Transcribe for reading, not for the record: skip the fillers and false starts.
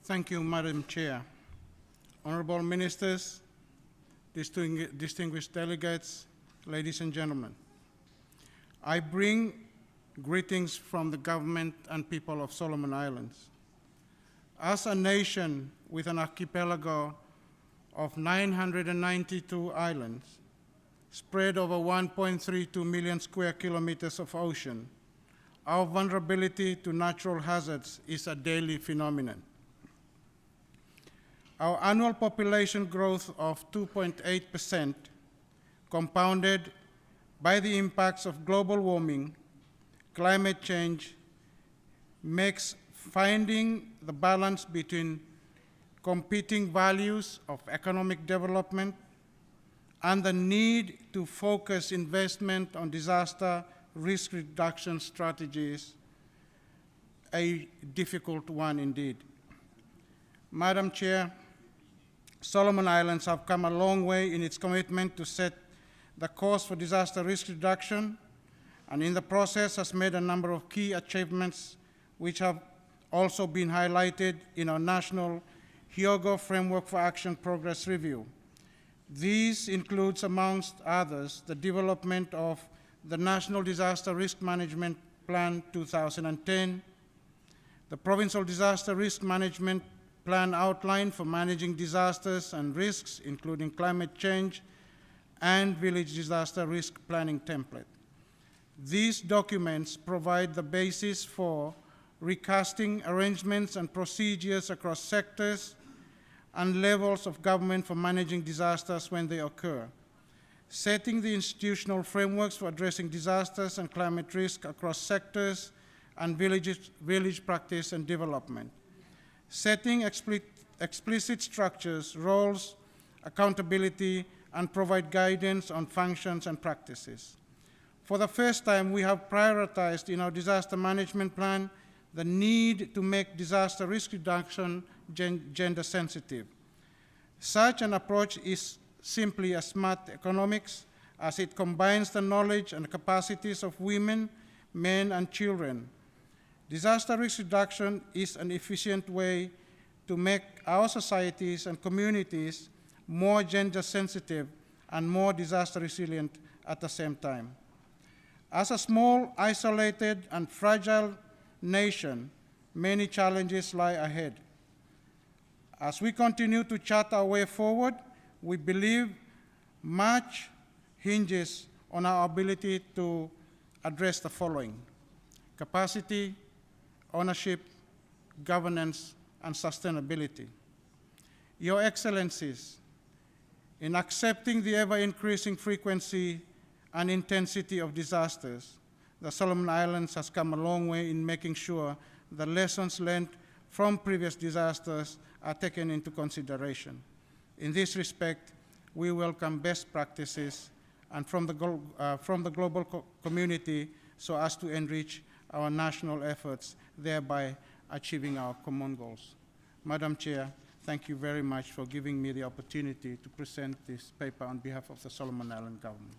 Thank you, Madam Chair. Honorable Ministers, distinguished delegates, ladies and gentlemen. I bring greetings from the government and people of Solomon Islands. As a nation with an archipelago of 992 islands, spread over 1.32 million square kilometers of ocean, our vulnerability to natural hazards is a daily phenomenon. Our annual population growth of 2.8%, compounded by the impacts of global warming, climate change, makes finding the balance between competing values of economic development and the need to focus investment on disaster risk reduction strategies a difficult one indeed. Madam Chair, Solomon Islands have come a long way in its commitment to set the course for disaster risk reduction, and in the process has made a number of key achievements which have also been highlighted in our national Hyogo Framework for Action Progress Review. These includes, amongst others, the development of the National Disaster Risk Management Plan 2010, the Provincial Disaster Risk Management Plan outline for managing disasters and risks, including climate change, and Village Disaster Risk Planning Template. These documents provide the basis for recasting arrangements and procedures across sectors and levels of government for managing disasters when they occur, setting the institutional frameworks for addressing disasters and climate risk across sectors and village practice and development, setting explicit structures, roles, accountability, and provide guidance on functions and practices. For the first time, we have prioritized in our disaster management plan the need to make disaster risk reduction gender sensitive. Such an approach is simply a smart economics, as it combines the knowledge and capacities of women, men, and children. Disaster risk reduction is an efficient way to make our societies and communities more gender sensitive and more disaster resilient at the same time. As a small, isolated, and fragile nation, many challenges lie ahead. As we continue to chart our way forward, we believe much hinges on our ability to address the following: capacity, ownership, governance, and sustainability. Your Excellencies, in accepting the ever-increasing frequency and intensity of disasters, the Solomon Islands has come a long way in making sure the lessons learned from previous disasters are taken into consideration. In this respect, we welcome best practices and from the global community so as to enrich our national efforts, thereby achieving our common goals. Madam Chair, thank you very much for giving me the opportunity to present this paper on behalf of the Solomon Island government.